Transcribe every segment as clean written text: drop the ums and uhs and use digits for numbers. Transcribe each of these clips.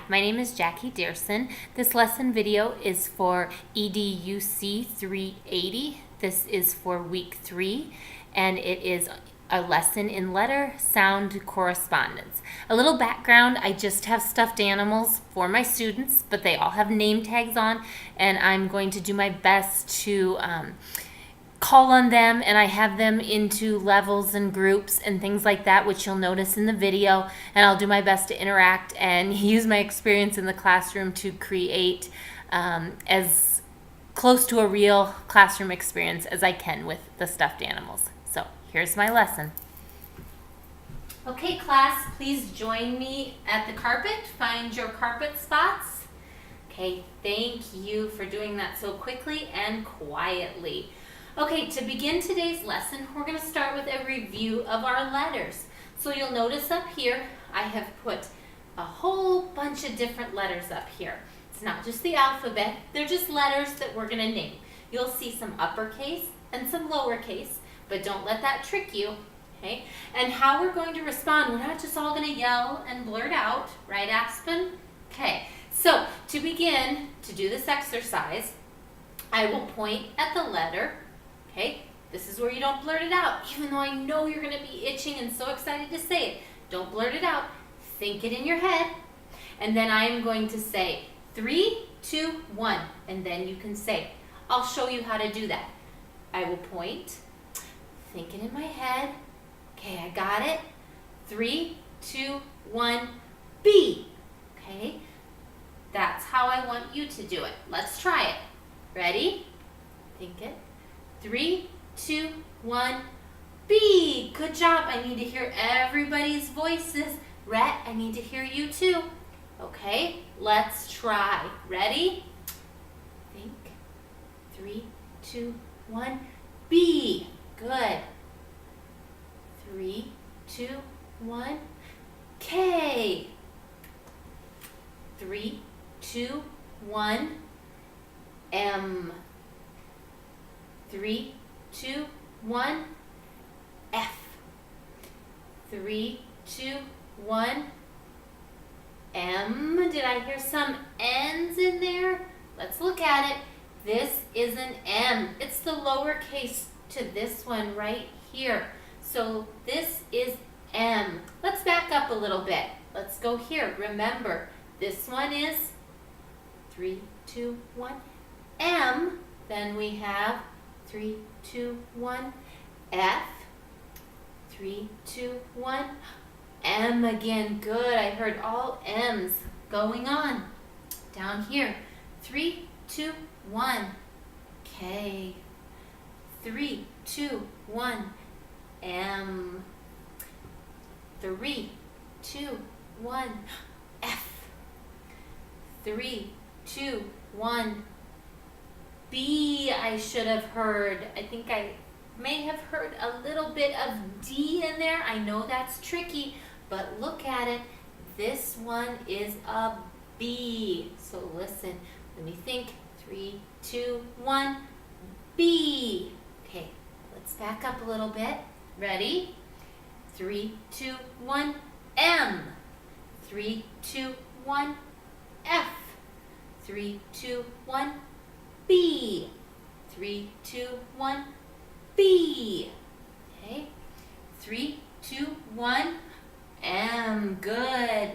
my name is Jackie Dearson. This lesson video is for EDUC 380. This is for week 3, and it is a lesson in letter, sound, correspondence. A little background, I just have stuffed animals for my students, but they all have name tags on, and I'm going to do my best to call on them, and I have them into levels and groups and things like that, which you'll notice in the video, and I'll do my best to interact and use my experience in the classroom to create as close to a real classroom experience as I can with the stuffed animals. So here's my lesson. Okay, class, please join me at the carpet. Find your carpet spots. Okay, thank you for doing that so quickly and quietly. Okay, to begin today's lesson, we're going to start with a review of our letters. So you'll notice up here, I have put a whole bunch of different letters up here. It's not just the alphabet, they're just letters that we're going to name. You'll see some uppercase and some lowercase, but don't let that trick you, okay? And how we're going to respond, we're not just all going to yell and blurt out, right, Aspen? Okay, so to begin, to do this exercise, I will point at the letter. Okay, this is where you don't blurt it out, even though I know you're going to be itching and so excited to say it. Don't blurt it out. Think it in your head. And then I'm going to say 3, 2, 1, and then you can say it. I'll show you how to do that. I will point, think it in my head. Okay, I got it. 3, 2, 1, B. Okay, that's how I want you to do it. Let's try it. Ready? Think it. 3, 2, 1, B. Good job. I need to hear everybody's voices. Rhett, I need to hear you too. Okay, let's try. Ready? Think. 3, 2, 1, B. Good. 3, 2, 1, K. 3, 2, 1, M. 3, 2, 1, F. 3, 2, 1, M. Did I hear some N's in there? Let's look at it. This is an M. It's the lowercase to this one right here. So this is M. Let's back up a little bit. Let's go here. Remember, this one is 3, 2, 1, M. Then we have 3, 2, 1, F. 3, 2, 1, M again. Good. I heard all M's going on. Down here. 3, 2, 1, K. 3, 2, 1, M. 3, 2, 1, F. 3, 2, 1, B. I should have heard. I think I may have heard a little bit of D in there. I know that's tricky, but look at it. This one is a B. So listen, let me think. 3, 2, 1, B. Okay, let's back up a little bit. Ready? 3, 2, 1, M. 3, 2, 1, F. 3, 2, 1, B. 3, 2, 1, B. Okay. 3, 2, 1, M. Good.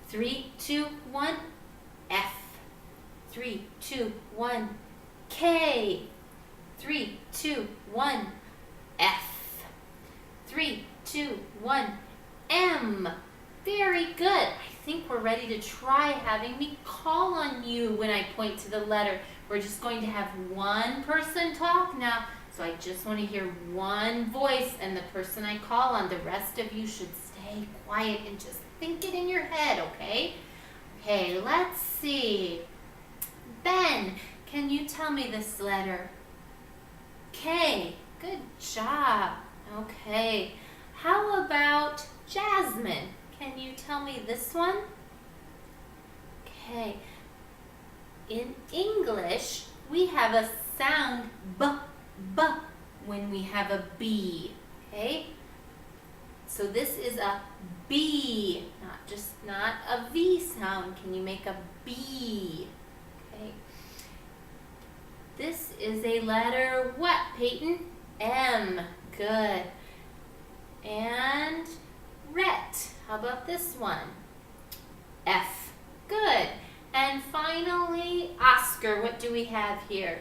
3, 2, 1, F. 3, 2, 1, K. 3, 2, 1, F. 3, 2, 1, M. Very good. I think we're ready to try having me call on you when I point to the letter. We're just going to have one person talk now, so I just want to hear one voice and the person I call on. The rest of you should stay quiet and just think it in your head, okay? Okay, let's see. Ben, can you tell me this letter? K. Good job. Okay. How about Jasmine? Can you tell me this one? Okay. In English, we have a sound B, B when we have a B. Okay? So this is a B, not just not a V sound. Can you make a B? Okay. This is a letter what, Peyton? M. Good. And ret. How about this one? F. Good. And finally, Oscar. What do we have here?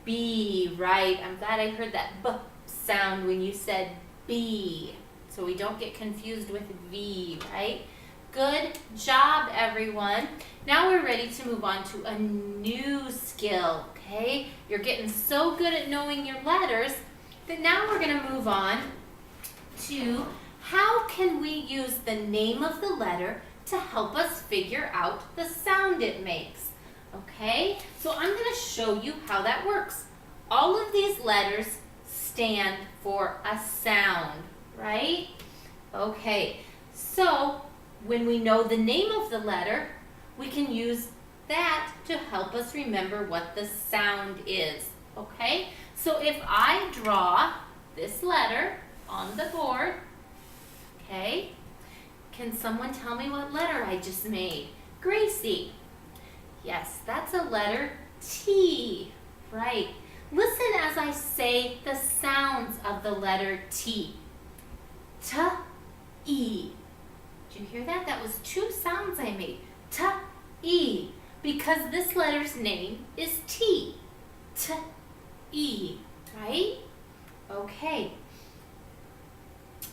B. Right. I'm glad I heard that B sound when you said B, so we don't get confused with V, right? Good job, everyone. Now we're ready to move on to a new skill, okay? You're getting so good at knowing your letters that now we're going to move on to how can we use the name of the letter to help us figure out the sound it makes, okay? So I'm going to show you how that works. All of these letters stand for a sound, right? Okay, so when we know the name of the letter, we can use that to help us remember what the sound is, okay? So if I draw this letter on the board, okay, can someone tell me what letter I just made? Gracie. Yes, that's a letter T, right? Listen as I say the sounds of the letter T. T, E. Did you hear that? That was two sounds I made. T, E. Because this letter's name is T. T, E. Right? Okay.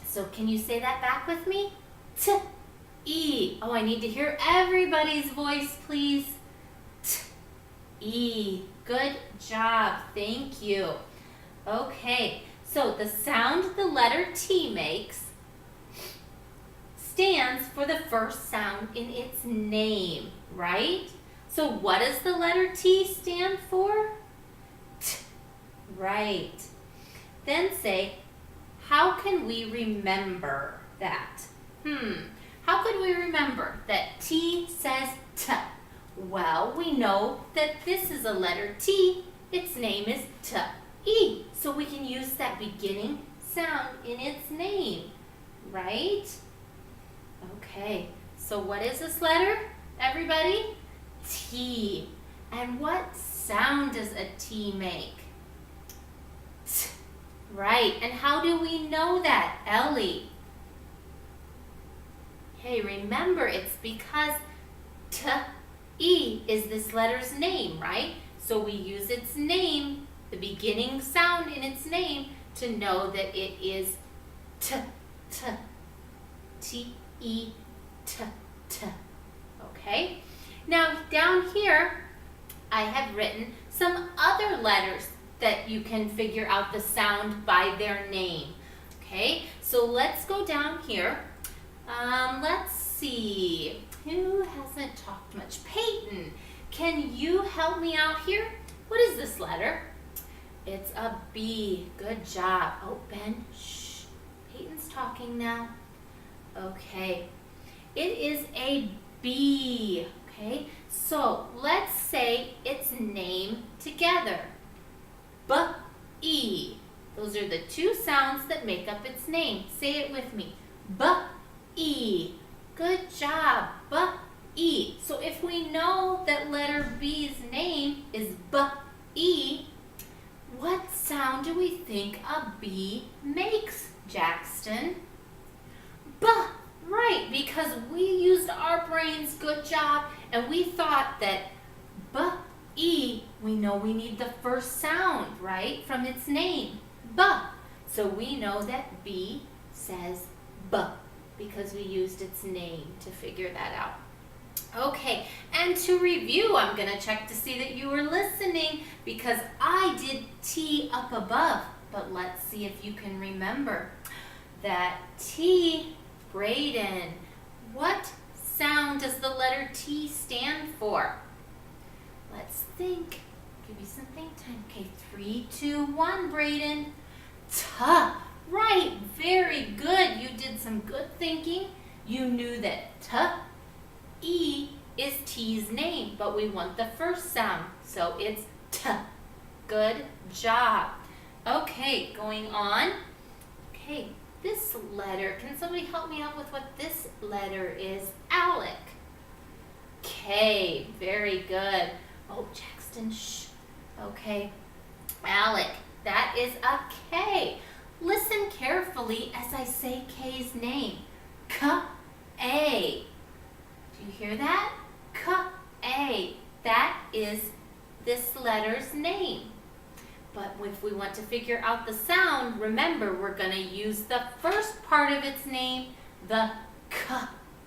So can you say that back with me? T, E. Oh, I need to hear everybody's voice, please. T, E. Good job. Thank you. Okay, so the sound the letter T makes stands for the first sound in its name, right? So what does the letter T stand for? T. Right. Then say, how can we remember that? How could we remember that T says T? Well, we know that this is a letter T. Its name is T, E. So we can use that beginning sound in its name, right? Okay, so what is this letter, everybody? T. And what sound does a T make? T. Right, and how do we know that, Ellie? Hey, remember, it's because T, E is this letter's name, right? So we use its name, the beginning sound in its name, to know that it is T, T, T, E, T, T. Okay? Now, down here, I have written some other letters that you can figure out the sound by their name. Okay? So let's go down here. Let's see. Who hasn't talked much? Peyton, can you help me out here? What is this letter? It's a B. Good job. Oh, Ben, shh. Peyton's talking now. Okay. It is a B. Okay. So let's say its name together. B-E. Those are the two sounds that make up its name. Say it with me. B-E. Good job. B-E. So if we know that letter B's name is B-E, what sound do we think a B makes, Jackson? B. Right, because we used our brains, good job, and we thought that B-E, we know we need the first sound, right, from its name, B. So we know that B says B, because we used its name to figure that out. Okay, and to review, I'm going to check to see that you were listening because I did T up above, but let's see if you can remember that T, Braden, what sound does the letter T stand for? Let's think. Give you some think time. Okay, 3, 2, 1, Braden. T. Right, very good. You did some good thinking. You knew that T, E is T's name, but we want the first sound, so it's T. Good job. Okay, going on. Okay, this letter, can somebody help me out with what this letter is? Alec. K, very good. Oh, Jackson, shh. Okay, Alec, that is a K. Listen carefully as I say K's name. K-A. Do you hear that? K-A. That is this letter's name. But if we want to figure out the sound, remember, we're going to use the first part of its name, the K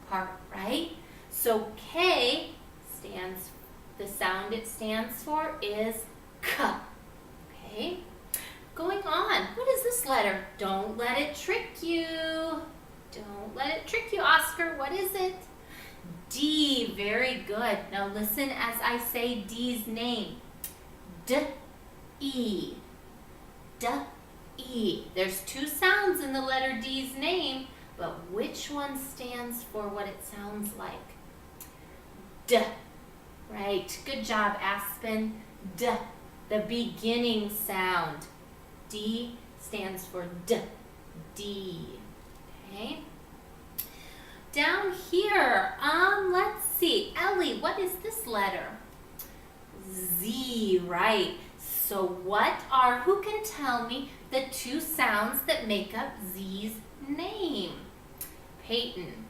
part, right? So K stands, the sound it stands for is K. Okay? Going on, what is this letter? Don't let it trick you. Don't let it trick you, Oscar. What is it? D, very good. Now listen as I say D's name. D-E. D-E. There's two sounds in the letter D's name, but which one stands for what it sounds like? D. Right. Good job, Aspen. D. The beginning sound. D stands for D. D. Okay. Down here, let's see. Ellie, what is this letter? Z, right. So who can tell me the two sounds that make up Z's name? Peyton.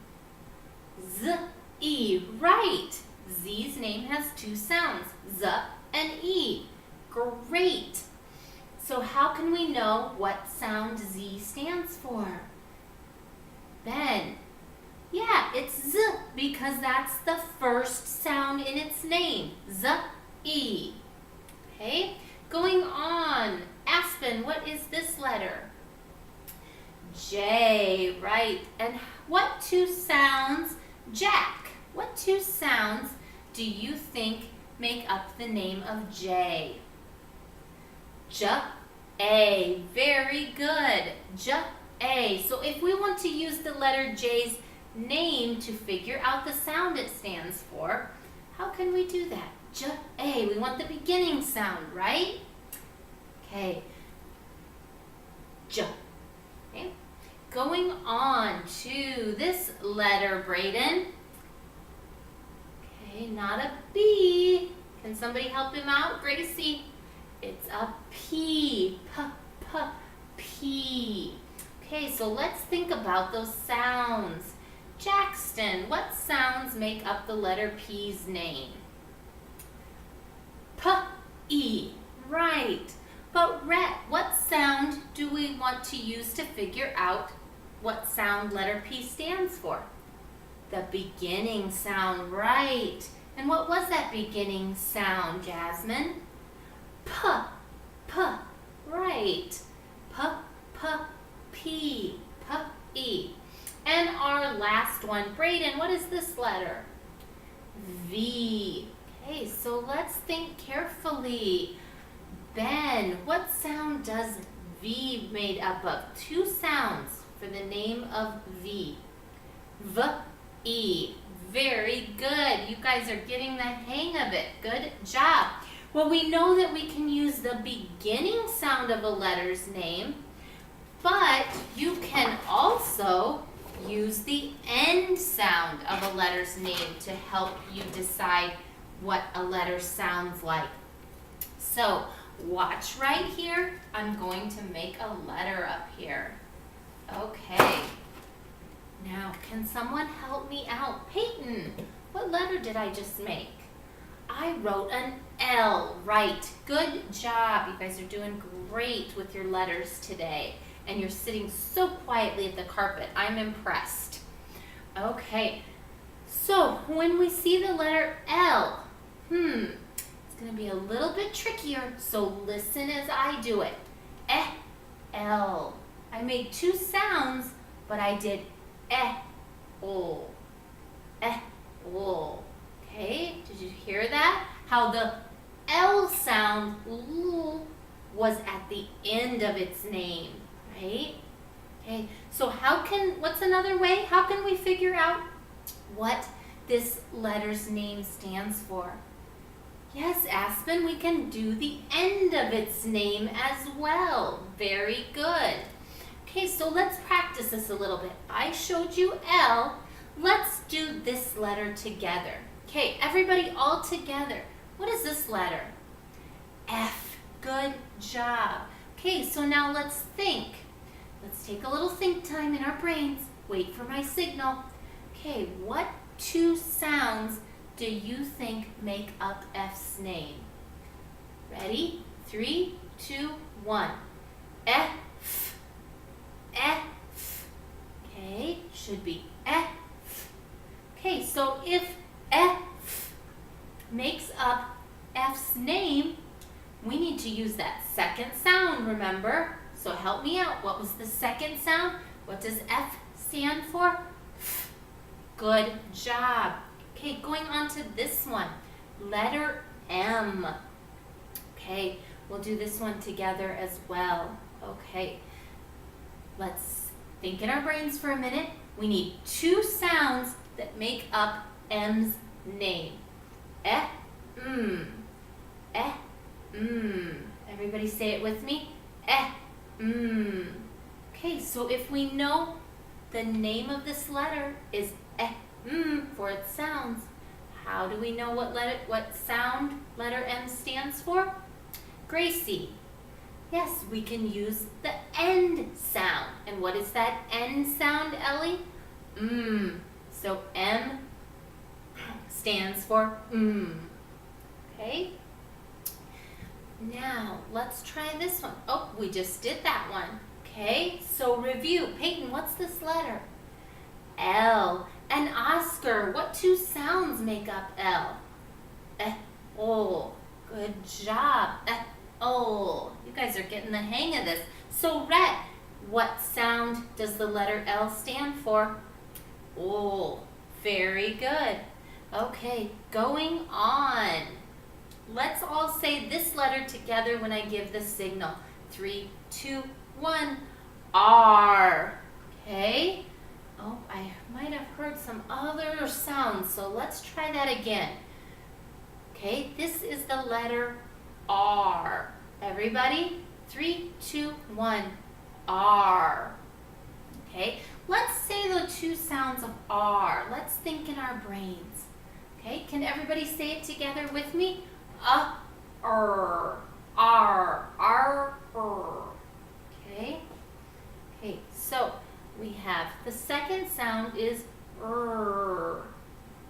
Z-E, right. Z's name has two sounds, Z and E. Great. So how can we know what sound Z stands for? Ben. Yeah, it's Z because that's the first sound in its name. Z-E. Okay, going on. Aspen, what is this letter? J, right. And what two sounds, Jack, what two sounds do you think make up the name of J? J-A, very good. J-A. So if we want to use the letter J's name to figure out the sound it stands for, how can we do that? J-A, we want the beginning sound, right? Okay. J. Okay. Going on to this letter, Brayden. Okay, not a B. Can somebody help him out? Gracie. It's a P. P. Okay, so let's think about those sounds. Jackson, what sounds make up the letter P's name? P-E, right. But Rhett, what sound do we want to use to figure out what sound letter P stands for? The beginning sound, right. And what was that beginning sound, Jasmine? P, right. P, P-E. And our last one, Brayden, what is this letter? V. Okay, so let's think carefully. Ben, what sound does V made up of? Two sounds for the name of V. V-E. Very good. You guys are getting the hang of it. Good job. Well, we know that we can use the beginning sound of a letter's name, but you can also use the end sound of a letter's name to help you decide what a letter sounds like. So, watch right here. I'm going to make a letter up here. Okay. Now, can someone help me out? Peyton, what letter did I just make? I wrote an L, right. Good job. You guys are doing great with your letters today. And you're sitting so quietly at the carpet. I'm impressed. Okay, so when we see the letter L, it's going to be a little bit trickier, so listen as I do it. L. I made two sounds, but I did O. O. Okay, did you hear that? How the L sound was at the end of its name. Right? Okay, so what's another way? How can we figure out what this letter's name stands for? Yes, Aspen, we can do the end of its name as well. Very good. Okay, so let's practice this a little bit. I showed you L. Let's do this letter together. Okay, everybody all together. What is this letter? F. Good job. Okay, so now let's think. Let's take a little think time in our brains. Wait for my signal. Okay, what two sounds do you think make up F's name? Ready? 3, 2, 1. F. F. Okay, should be F. Okay, so if F makes up F's name, we need to use that second sound, remember? So help me out. What was the second sound? What does F stand for? F. Good job. Okay, going on to this one. Letter M. Okay, we'll do this one together as well. Okay, let's think in our brains for a minute. We need two sounds that make up M's name. Eh, eh, Everybody say it with me. Eh, Okay, so if we know the name of this letter is eh, for its sounds, how do we know what sound letter M stands for? Gracie. Yes, we can use the end sound. And what is that end sound, Ellie? So M stands for Okay? Now, let's try this one. Oh, we just did that one. Okay, so review. Peyton, what's this letter? L. And Oscar, what two sounds make up L? Oh, good job. Oh, you guys are getting the hang of this. So Rhett, what sound does the letter L stand for? Oh, very good. Okay, going on. Let's all say this letter together when I give the signal. 3, 2, 1. R. Okay. Oh, I might have heard some other sounds, so let's try that again. Okay, this is the letter R. Everybody, 3, 2, 1. R. Okay, let's say the two sounds of R. Let's think in our brains. Okay, can everybody say it together with me? R, R, R. Okay. Okay, so we have the second sound is R,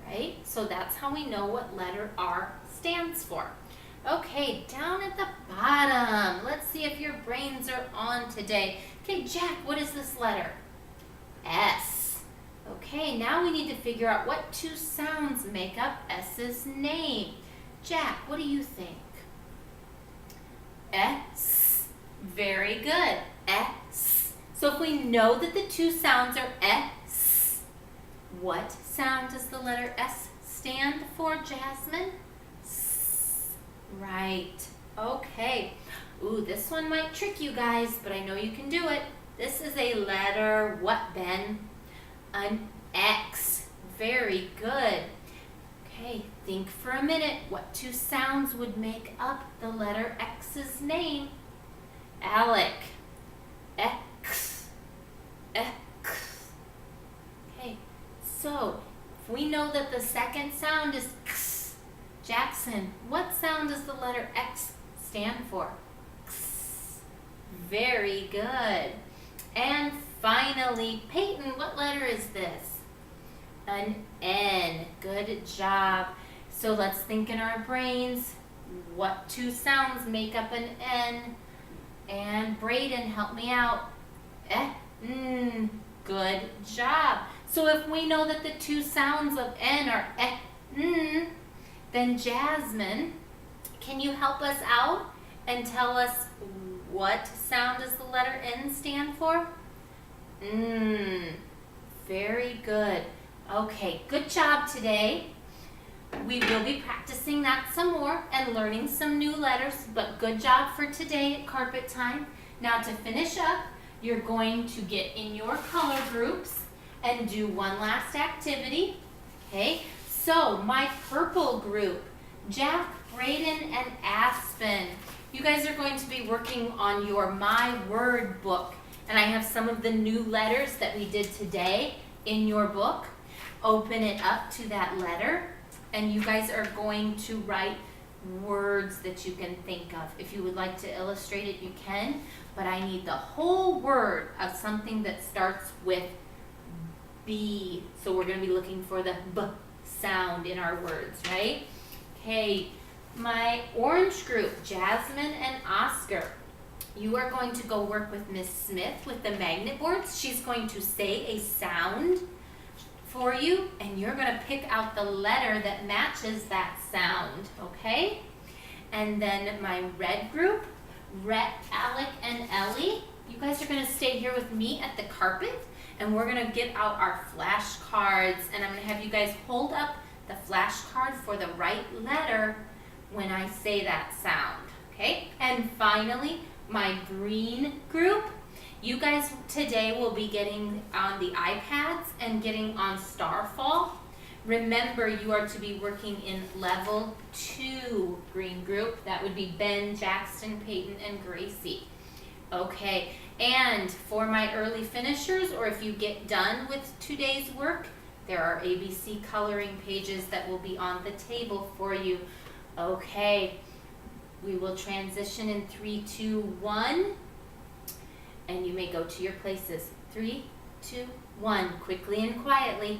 right? So that's how we know what letter R stands for. Okay, down at the bottom, let's see if your brains are on today. Okay, Jack, what is this letter? S. Okay, now we need to figure out what two sounds make up S's name. Jack, what do you think? S. Very good. S. So if we know that the two sounds are S, what sound does the letter S stand for, Jasmine? S. Right. Okay. Ooh, this one might trick you guys, but I know you can do it. This is a letter, what, Ben? An X. Very good. Okay, think for a minute. What two sounds would make up the letter X's name? Alec. X. X. Okay, so if we know that the second sound is X, Jackson, what sound does the letter X stand for? X. Very good. And finally, Peyton, what letter is this? An N. Good job. So let's think in our brains. What two sounds make up an N? And Brayden, help me out. Good job. So if we know that the two sounds of N are then Jasmine, can you help us out and tell us what sound does the letter N stand for? Very good. Okay, good job today. We will be practicing that some more and learning some new letters, but good job for today at carpet time. Now to finish up, you're going to get in your color groups and do one last activity. Okay, so my purple group, Jack, Brayden, and Aspen. You guys are going to be working on your My Word book. And I have some of the new letters that we did today in your book. Open it up to that letter, and you guys are going to write words that you can think of. If you would like to illustrate it, you can, but I need the whole word of something that starts with B. So we're going to be looking for the B sound in our words, right? Okay, my orange group, Jasmine and Oscar. You are going to go work with Miss Smith with the magnet boards. She's going to say a sound for you, and you're going to pick out the letter that matches that sound, okay? And then my red group, Alec and Ellie, you guys are going to stay here with me at the carpet, and we're going to get out our flashcards, and I'm going to have you guys hold up the flashcard for the right letter when I say that sound, okay? And finally, my green group, you guys today will be getting on the iPads and getting on Starfall. Remember, you are to be working in level 2 green group. That would be Ben, Jackson, Peyton, and Gracie. Okay, and for my early finishers, or if you get done with today's work, there are ABC coloring pages that will be on the table for you. Okay, we will transition in 3, 2, 1. And you may go to your places. 3, 2, 1. Quickly and quietly.